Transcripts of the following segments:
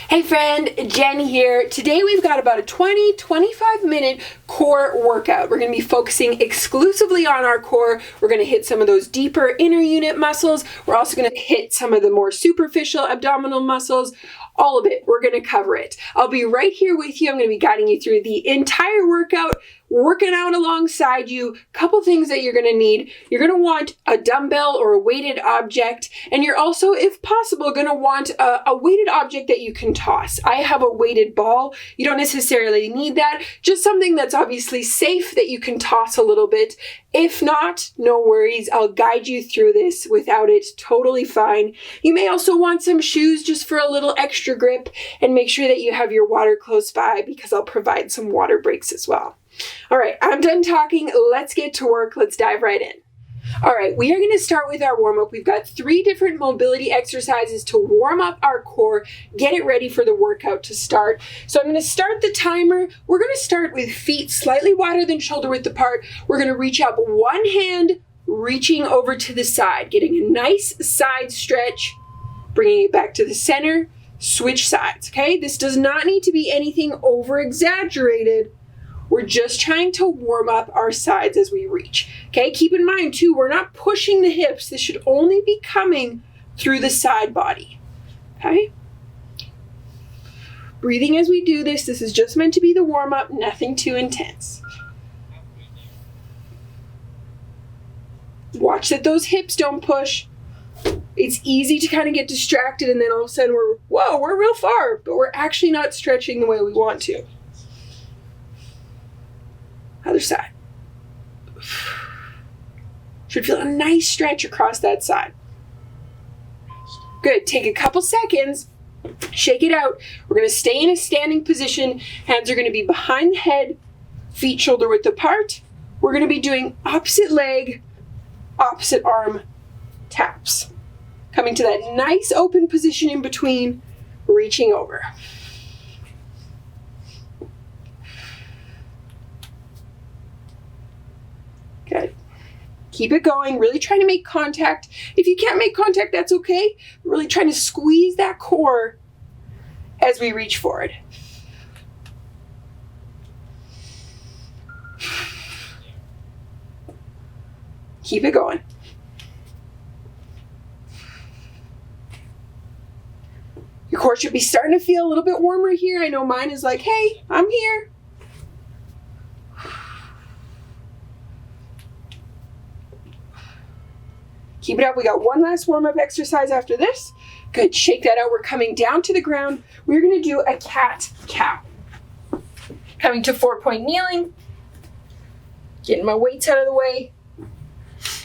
Hey friend, Jen here. Today we've got about a 20-25 minute core workout. We're going to be focusing exclusively on our core. We're going to hit some of those deeper inner unit muscles. We're also going to hit some of the more superficial abdominal muscles. All of it. We're going to cover it. I'll be right here with you. I'm going to be guiding you through the entire workout, working out alongside you. Couple things that you're going to need. You're going to want a dumbbell or a weighted object, and you're also, if possible, going to want a weighted object that you can toss. I have a weighted ball. You don't necessarily need that. Just something that's obviously safe that you can toss a little bit. If not, no worries. I'll guide you through this without it. Totally fine. You may also want some shoes just for a little extra grip, and make sure that you have your water close by because I'll provide some water breaks as well. All right, I'm done talking. Let's get to work. Let's dive right in. All right, we are going to start with our warm-up. We've got 3 different mobility exercises to warm up our core, get it ready for the workout to start. So I'm going to start the timer. We're going to start with feet slightly wider than shoulder width apart. We're going to reach up one hand, reaching over to the side, getting a nice side stretch, bringing it back to the center, switch sides, okay? This does not need to be anything over-exaggerated. We're just trying to warm up our sides as we reach. Okay, keep in mind too, we're not pushing the hips. This should only be coming through the side body. Okay? Breathing as we do this. This is just meant to be the warm up, nothing too intense. Watch that those hips don't push. It's easy to kind of get distracted and then all of a sudden we're real far, but we're actually not stretching the way we want to. Other side. Should feel a nice stretch across that side. Good. Take a couple seconds. Shake it out. We're going to stay in a standing position. Hands are going to be behind the head. Feet shoulder width apart. We're going to be doing opposite leg, opposite arm taps. Coming to that nice open position in between. Reaching over. Good. Keep it going. Really trying to make contact. If you can't make contact, that's okay. Really trying to squeeze that core as we reach forward. Keep it going. Your core should be starting to feel a little bit warmer here. I know mine is like, hey, I'm here. Keep it up. We got one last warm-up exercise after this. Good. Shake that out. We're coming down to the ground. We're going to do a cat-cow. Coming to 4-point kneeling. Getting my weights out of the way.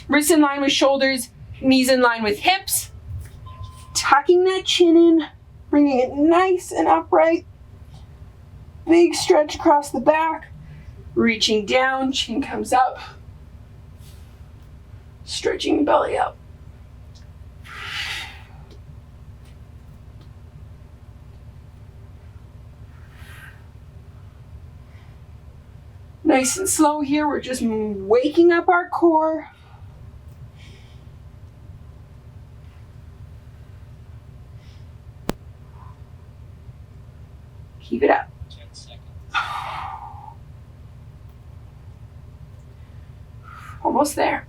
Wrists in line with shoulders. Knees in line with hips. Tucking that chin in. Bringing it nice and upright. Big stretch across the back. Reaching down. Chin comes up. Stretching belly out. Nice and slow here. We're just waking up our core. Keep it up. 10 seconds. Almost there.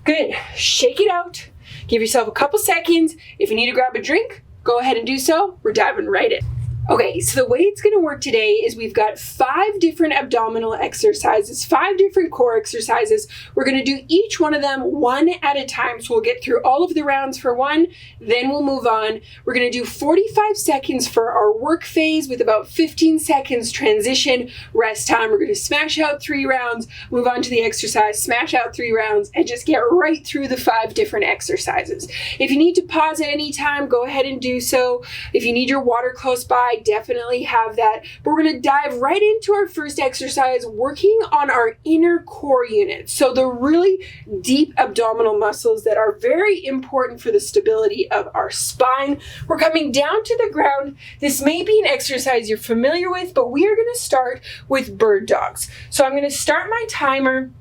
Good. Shake it out. Give yourself a couple seconds. If you need to grab a drink, go ahead and do so. We're diving right in. Okay, so the way it's going to work today is we've got 5 different abdominal exercises, 5 different core exercises. We're going to do each one of them one at a time. So we'll get through all of the rounds for one, then we'll move on. We're going to do 45 seconds for our work phase with about 15 seconds transition rest time. We're going to smash out 3 rounds, move on to the exercise, smash out 3 rounds, and just get right through the 5 different exercises. If you need to pause at any time, go ahead and do so. If you need your water close by, definitely have that. But we're going to dive right into our first exercise, working on our inner core units. So the really deep abdominal muscles that are very important for the stability of our spine. We're coming down to the ground. This may be an exercise you're familiar with, but we are going to start with bird dogs. So I'm going to start my timer.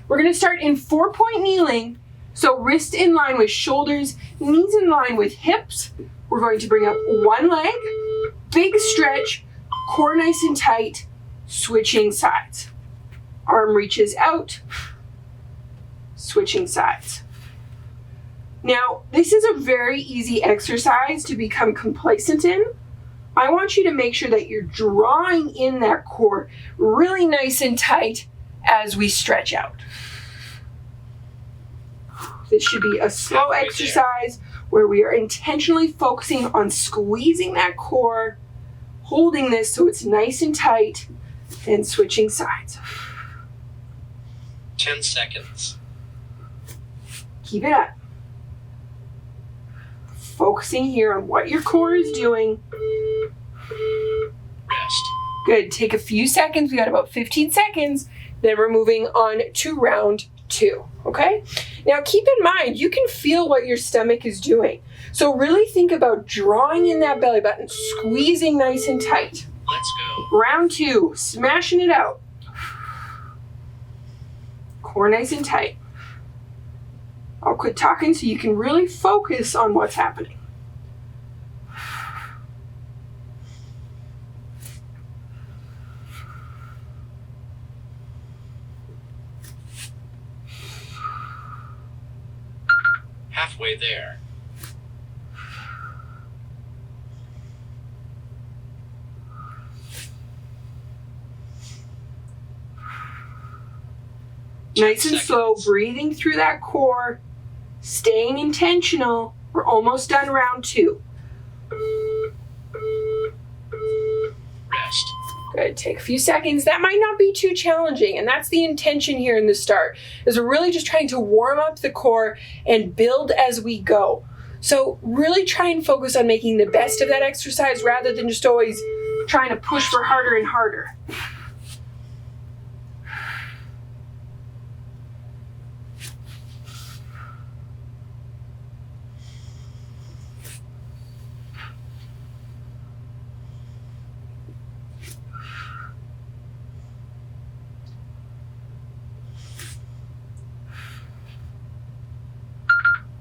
We're going to start in 4-point kneeling. So wrist in line with shoulders, knees in line with hips. We're going to bring up one leg, big stretch, core nice and tight, switching sides. Arm reaches out, switching sides. Now, this is a very easy exercise to become complacent in. I want you to make sure that you're drawing in that core really nice and tight as we stretch out. This should be a slow exercise where we are intentionally focusing on squeezing that core, holding this so it's nice and tight, and switching sides. 10 seconds. Keep it up. Focusing here on what your core is doing. Rest. Good. Take a few seconds. We got about 15 seconds. Then we're moving on to round 2. Okay? Now keep in mind, you can feel what your stomach is doing. So really think about drawing in that belly button, squeezing nice and tight. Let's go. Round 2, smashing it out. Core nice and tight. I'll quit talking so you can really focus on what's happening. Halfway there. Nice and slow, breathing through that core, staying intentional. We're almost done round 2. Rest. Good, take a few seconds. That might not be too challenging, and that's the intention here in the start, is we're really just trying to warm up the core and build as we go. So really try and focus on making the best of that exercise rather than just always trying to push for harder and harder.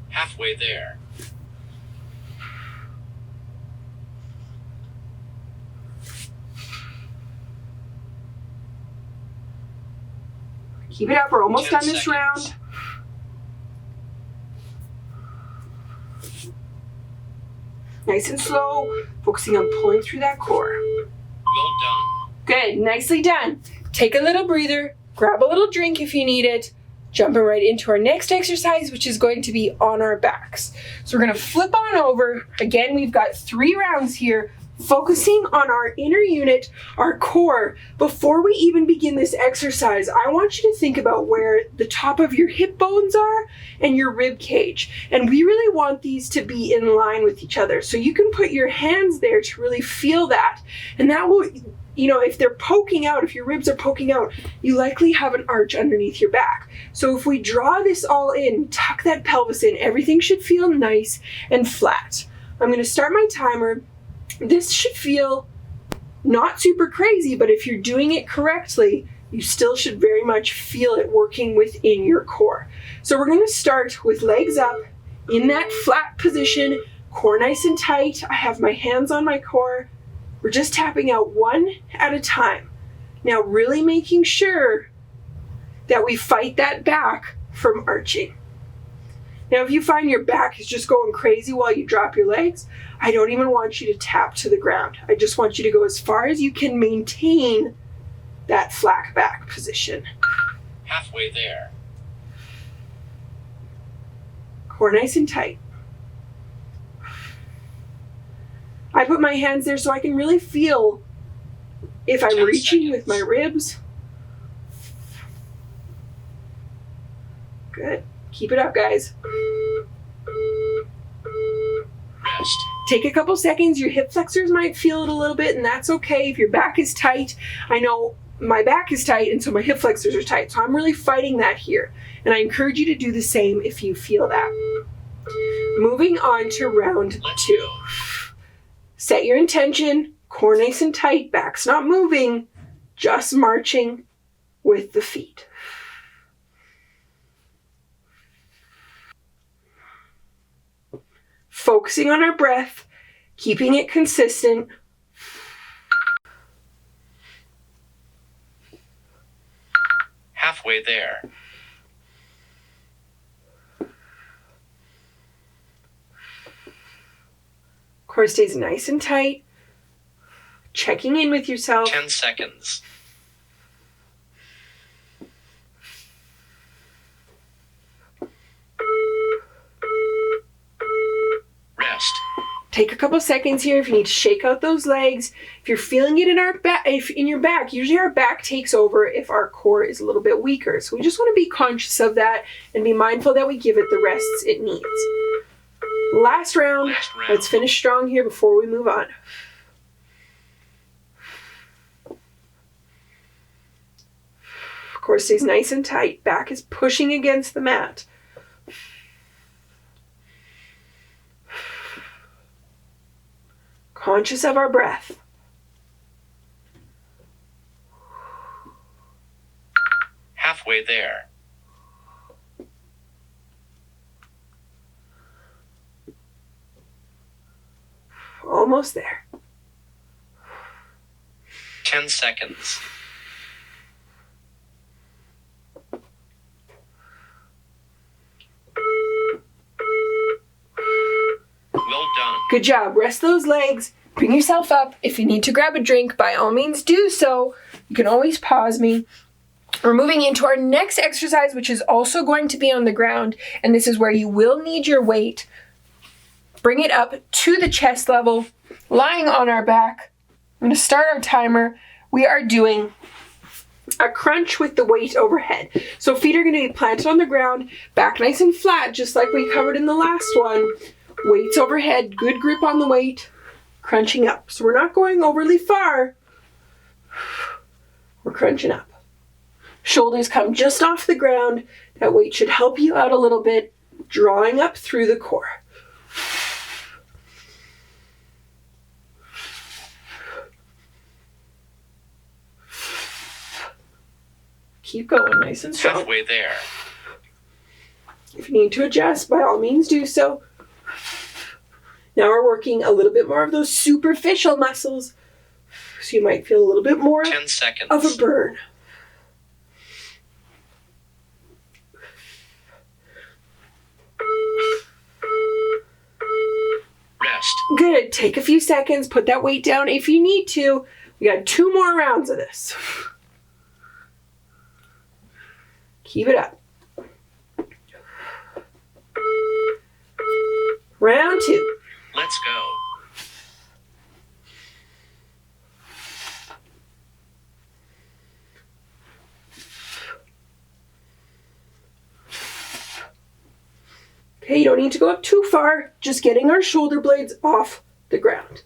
Halfway there. Keep it up. We're almost 10 done this seconds. round. Nice and slow, focusing on pulling through that core. Well done. Good, nicely done. Take a little breather, grab a little drink if you need it. Jumping right into our next exercise, which is going to be on our backs. So we're going to flip on over. Again, we've got 3 rounds here, focusing on our inner unit, our core. Before we even begin this exercise, I want you to think about where the top of your hip bones are and your rib cage. And we really want these to be in line with each other. So you can put your hands there to really feel that. And that will, if they're poking out, if your ribs are poking out, you likely have an arch underneath your back. So if we draw this all in, tuck that pelvis in, everything should feel nice and flat. I'm going to start my timer. This should feel not super crazy, but if you're doing it correctly, you still should very much feel it working within your core. So we're going to start with legs up in that flat position, core nice and tight. I have my hands on my core. We're just tapping out one at a time. Now really making sure that we fight that back from arching. Now if you find your back is just going crazy while you drop your legs, I don't even want you to tap to the ground. I just want you to go as far as you can maintain that flat back position. Halfway there. Core nice and tight. I put my hands there so I can really feel if I'm 10 reaching with seconds. my ribs. Good. Keep it up, guys. Rest. Take a couple seconds. Your hip flexors might feel it a little bit, and that's okay. If your back is tight, I know my back is tight, and so my hip flexors are tight. So I'm really fighting that here. And I encourage you to do the same if you feel that. Moving on to round 2. Set your intention, core nice and tight, back's not moving, just marching with the feet. focusing on our breath, keeping it consistent. Halfway there. Core stays nice and tight. Checking in with yourself. 10 seconds. Rest. Take a couple seconds here if you need to shake out those legs. If you're feeling it in your back, usually our back takes over if our core is a little bit weaker. So we just want to be conscious of that and be mindful that we give it the rests it needs. Last round. Let's finish strong here before we move on. Core stays nice and tight. Back is pushing against the mat. Conscious of our breath. Halfway there. Almost there. 10 seconds. Well done. Good job. Rest those legs. Bring yourself up. If you need to grab a drink, by all means do so. You can always pause me. We're moving into our next exercise, which is also going to be on the ground. And this is where you will need your weight. Bring it up to the chest level, lying on our back. I'm going to start our timer. We are doing a crunch with the weight overhead. So feet are going to be planted on the ground, back nice and flat, just like we covered in the last one. Weights overhead, good grip on the weight, crunching up. So we're not going overly far. We're crunching up. Shoulders come just off the ground. That weight should help you out a little bit, drawing up through the core. Keep going, nice and strong. Halfway there. If you need to adjust, by all means do so. Now we're working a little bit more of those superficial muscles, so you might feel a little bit more 10 seconds. of a burn. Rest. Good. Take a few seconds, put that weight down if you need to. We got 2 more rounds of this. Keep it up. Round 2. Let's go. Okay, you don't need to go up too far, just getting our shoulder blades off the ground.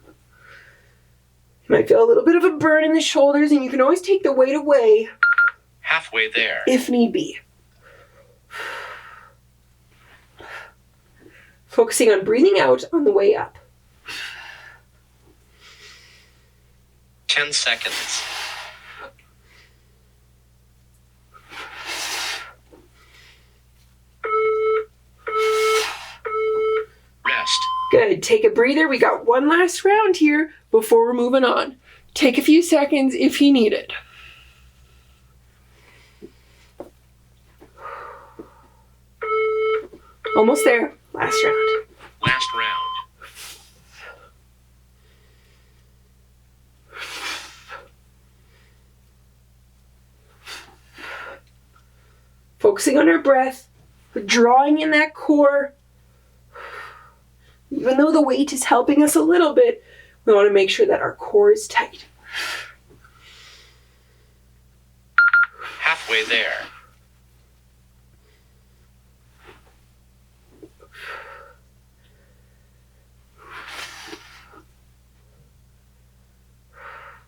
You might feel a little bit of a burn in the shoulders, and you can always take the weight away Halfway there. if need be. Focusing on breathing out on the way up. 10 seconds. Rest. Good. Take a breather. We got one last round here before we're moving on. Take a few seconds if you need it. Almost there. Last round. Last round. Focusing on our breath. We're drawing in that core. Even though the weight is helping us a little bit, we want to make sure that our core is tight. Halfway there.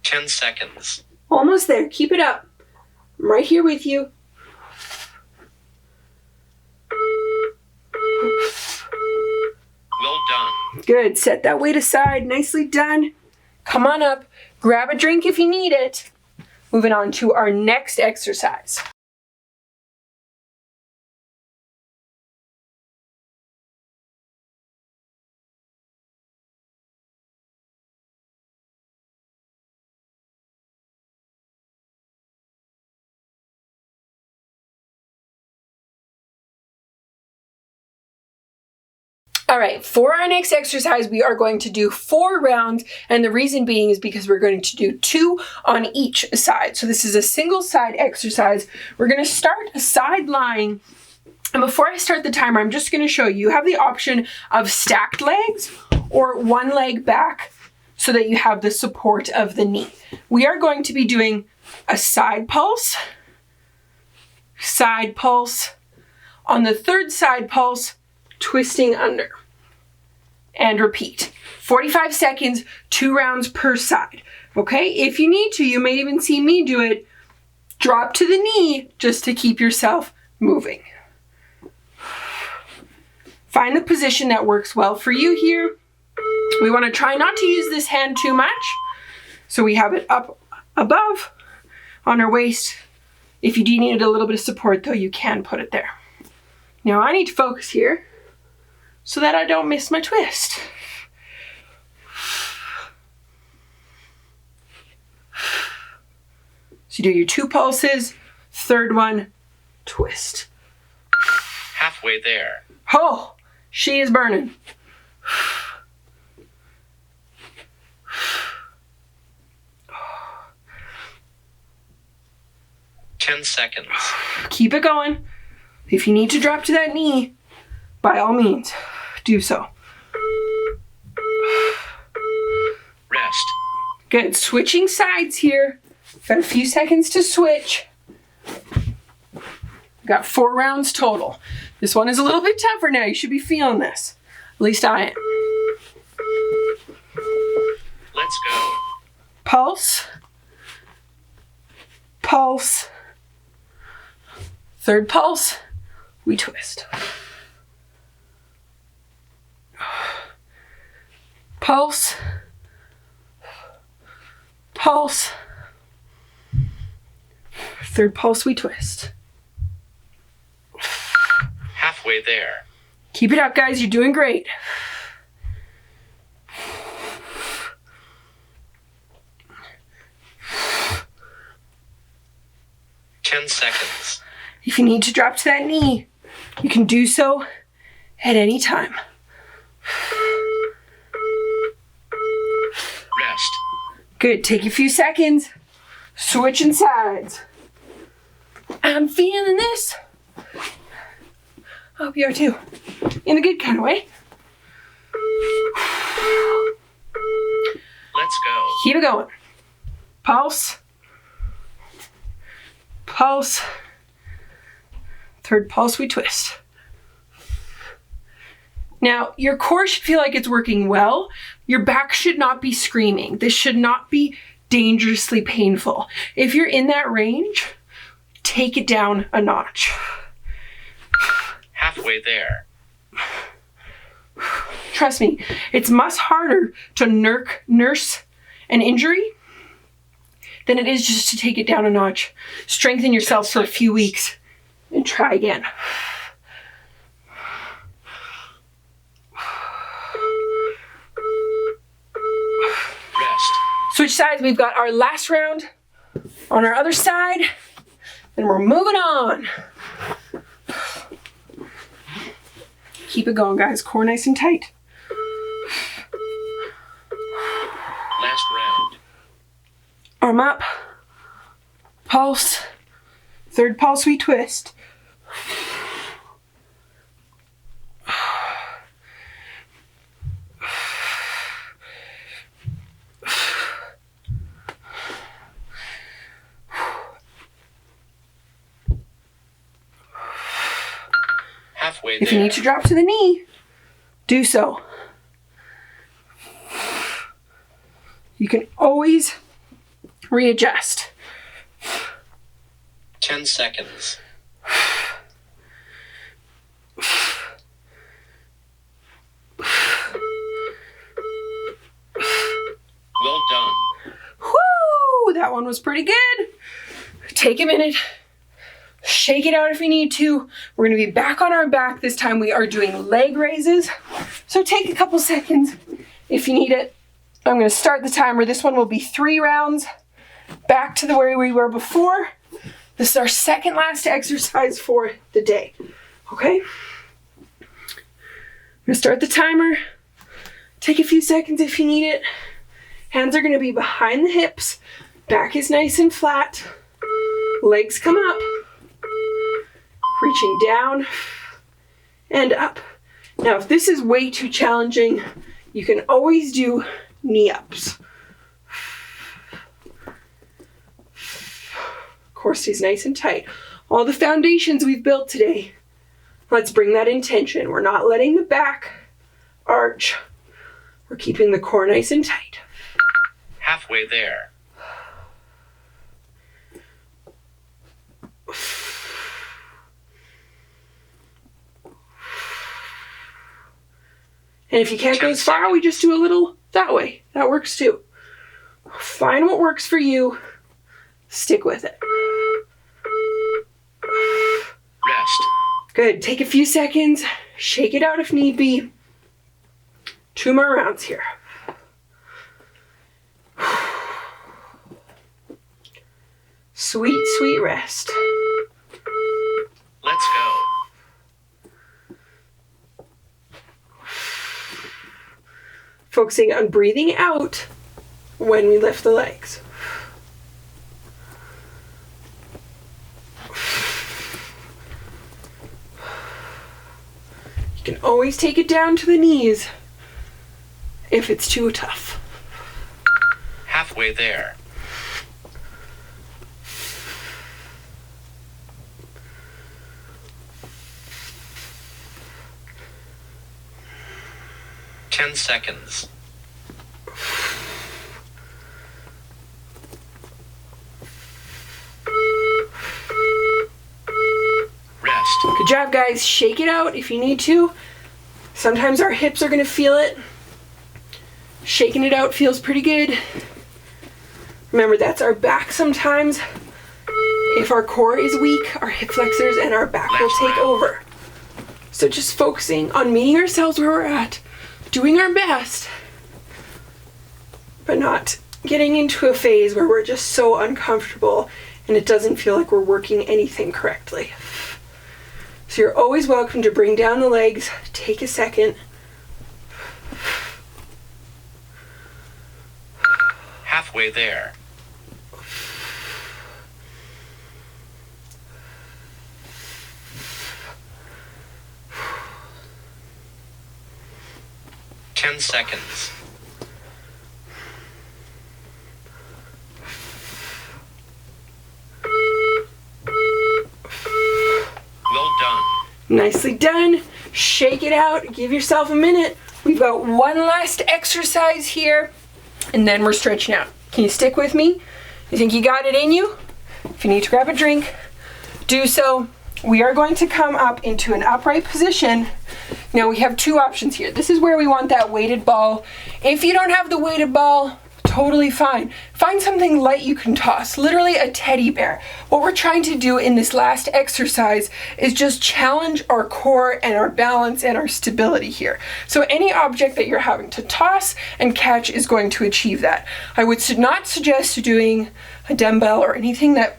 Ten seconds. Almost there. Keep it up. I'm right here with you. Well done. Good. Set that weight aside. Nicely done. Come on up. Grab a drink if you need it. Moving on to our next exercise. All right, for our next exercise, we are going to do 4 rounds, and the reason being is because we're going to do 2 on each side. So this is a single side exercise. We're going to start side lying, and before I start the timer, I'm just going to show you have the option of stacked legs or one leg back so that you have the support of the knee. We are going to be doing a side pulse. On the third side pulse, twisting under. And repeat. 45 seconds, 2 rounds per side. Okay? If you need to, you may even see me do it. Drop to the knee just to keep yourself moving. Find the position that works well for you here. We want to try not to use this hand too much. So we have it up above on our waist. If you do need a little bit of support though, you can put it there. Now I need to focus here so that I don't miss my twist. So you do your 2 pulses, third one, twist. Halfway there. Oh, she is burning. 10 seconds. Keep it going. If you need to drop to that knee, by all means, do so. Rest. Good. Switching sides here. Got a few seconds to switch. Got 4 rounds total. This one is a little bit tougher now. You should be feeling this. At least I am. Let's go. Pulse. Pulse. Third pulse, we twist. Pulse. Pulse. Third pulse, we twist. Halfway there. Keep it up, guys. You're doing great. Seconds. If you need to drop to that knee, you can do so at any time. Rest. Good. Take a few seconds. Switching sides. I'm feeling this. I hope you are too. In a good kind of way. Let's go. Keep it going. Pulse. Pulse. Third pulse, we twist. Now, your core should feel like it's working well. Your back should not be screaming. This should not be dangerously painful. If you're in that range, take it down a notch. Halfway there. Trust me, it's much harder to nurse an injury than it is just to take it down a notch. Strengthen yourself for a few weeks and try again. Rest. Switch sides. We've got our last round on our other side, and we're moving on. Keep it going, guys. Core nice and tight. Last round. Arm up. Pulse. Third pulse, we twist. Halfway there. If you need to drop to the knee, do so. You can always readjust. 10 seconds. Well done. Woo! That one was pretty good. Take a minute. Shake it out if you need to. We're going to be back on our back. This time we are doing leg raises. So take a couple seconds if you need it. I'm going to start the timer. This one will be 3 rounds. Back to the way we were before. This is our second last exercise for the day. Okay? gonna start the timer. Take a few seconds if you need it. Hands are gonna be behind the hips. Back is nice and flat. Legs come up. Reaching down and up. Now, if this is way too challenging, you can always do knee ups. Core stays nice and tight. All the foundations we've built today, let's bring that in tension. We're not letting the back arch. We're keeping the core nice and tight. Halfway there. And if you can't go as far, we just do a little that way. That works too. Find what works for you. Stick with it. Rest. Good. Take a few seconds. Shake it out if need be. 2 more rounds here. Sweet, sweet rest. Let's go. Focusing on breathing out when we lift the legs. You can always take it down to the knees if it's too tough. Halfway there. Ten seconds. Rest. Good job, guys. Shake it out if you need to. Sometimes our hips are going to feel it. Shaking it out feels pretty good. Remember, that's our back sometimes. If our core is weak, our hip flexors and our back will take over. So just focusing on meeting ourselves where we're at, doing our best, but not getting into a phase where we're just so uncomfortable and it doesn't feel like we're working anything correctly. So you're always welcome to bring down the legs. Take a second. Halfway there. Ten seconds. Well done. Nicely done. Shake it out. Give yourself a minute. We've got one last exercise here, and then we're stretching out. Can you stick with me? You think you got it in you? If you need to grab a drink, do so. We are going to come up into an upright position. Now we have 2 options here. This is where we want that weighted ball. If you don't have the weighted ball, totally fine. Find something light you can toss, literally a teddy bear. What we're trying to do in this last exercise is just challenge our core and our balance and our stability here. So any object that you're having to toss and catch is going to achieve that. I would not suggest doing a dumbbell or anything that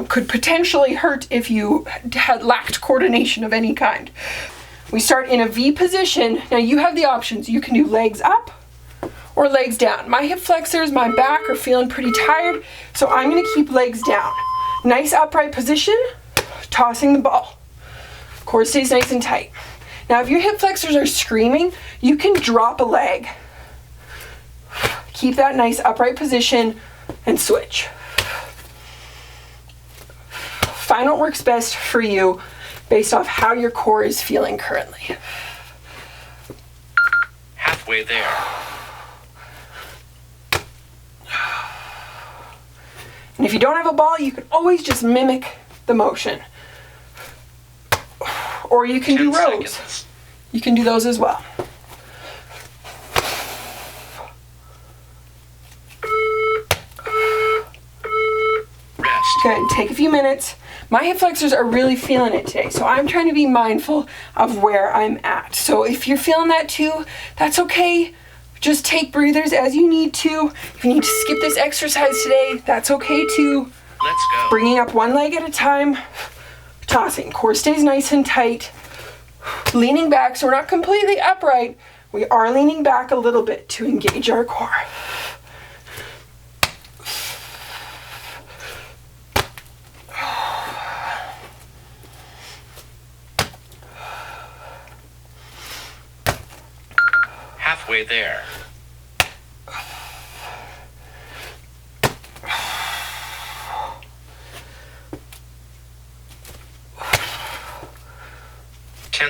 could potentially hurt if you had lacked coordination of any kind. We start in a V position. Now you have the options. You can do legs up or legs down. My hip flexors, my back are feeling pretty tired, so I'm gonna keep legs down. Nice upright position, tossing the ball. Core stays nice and tight. Now if your hip flexors are screaming, you can drop a leg. Keep that nice upright position and switch. Find what works best for you based off how your core is feeling currently. Halfway there. And if you don't have a ball, you can always just mimic the motion. Or you can do rows. Seconds. You can do those as well. Rest. Good, take a few minutes. My hip flexors are really feeling it today, so I'm trying to be mindful of where I'm at. So if you're feeling that too, that's okay. Just take breathers as you need to. If you need to skip this exercise today, that's okay too. Let's go. Bringing up one leg at a time, tossing. Core stays nice and tight. Leaning back, so we're not completely upright. We are leaning back a little bit to engage our core. Halfway there.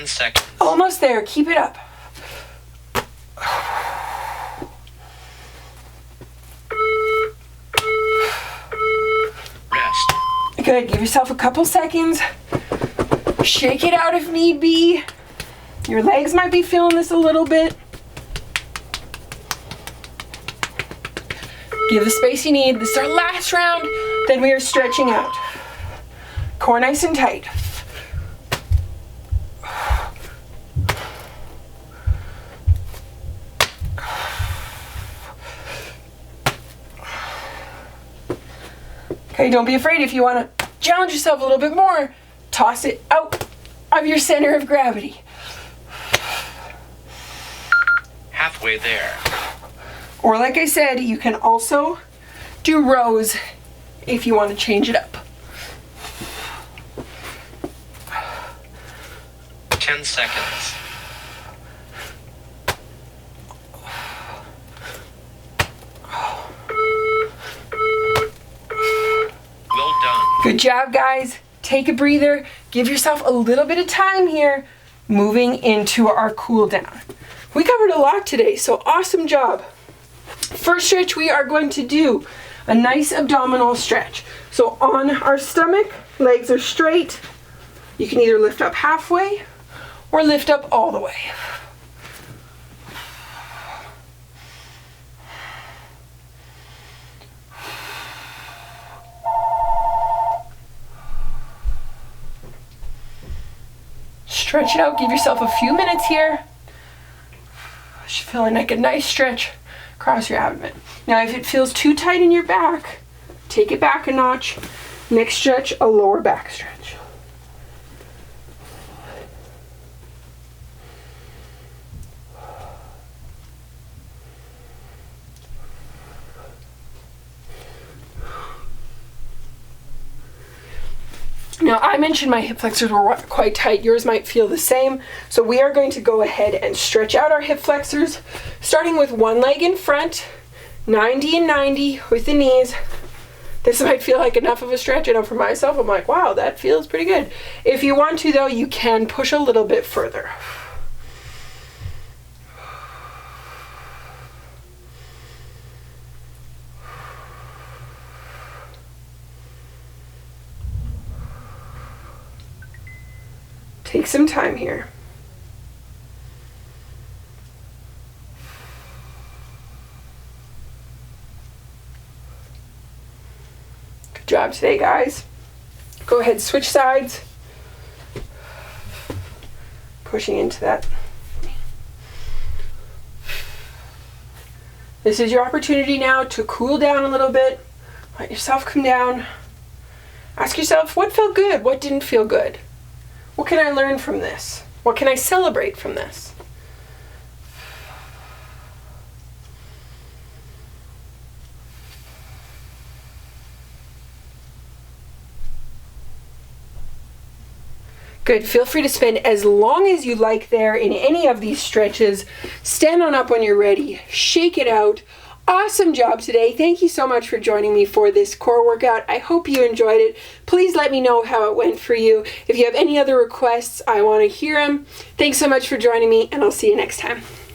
Seconds. Almost there. Keep it up. Rest. Good. Give yourself a couple seconds. Shake it out if need be. Your legs might be feeling this a little bit. Give the space you need. This is our last round. Then we are stretching out. Core nice and tight. Okay, don't be afraid. If you want to challenge yourself a little bit more, toss it out of your center of gravity. Halfway there. Or like I said, you can also do rows if you want to change it up. 10 seconds. Well done. Good job, guys. Take a breather. Give yourself a little bit of time here, moving into our cool down. We covered a lot today, so awesome job. First stretch, we are going to do a nice abdominal stretch. So on our stomach, legs are straight. You can either lift up halfway or lift up all the way. Stretch it out. Give yourself a few minutes here. Feeling like a nice stretch across your abdomen. Now, if it feels too tight in your back, take it back a notch. Next stretch, a lower back stretch. Now, I mentioned my hip flexors were quite tight. Yours might feel the same. So we are going to go ahead and stretch out our hip flexors, starting with one leg in front, 90 and 90 with the knees. This might feel like enough of a stretch. I know for myself, I'm like, wow, that feels pretty good. If you want to, though, you can push a little bit further. Take some time here. Good job today, guys. Go ahead, switch sides. Pushing into that. This is your opportunity now to cool down a little bit. Let yourself come down. Ask yourself, what felt good? What didn't feel good? What can I learn from this? What can I celebrate from this? Good. Feel free to spend as long as you like there in any of these stretches. Stand on up when you're ready. Shake it out. Awesome job today. Thank you so much for joining me for this core workout. I hope you enjoyed it. Please let me know how it went for you. If you have any other requests, I want to hear them. Thanks so much for joining me, and I'll see you next time.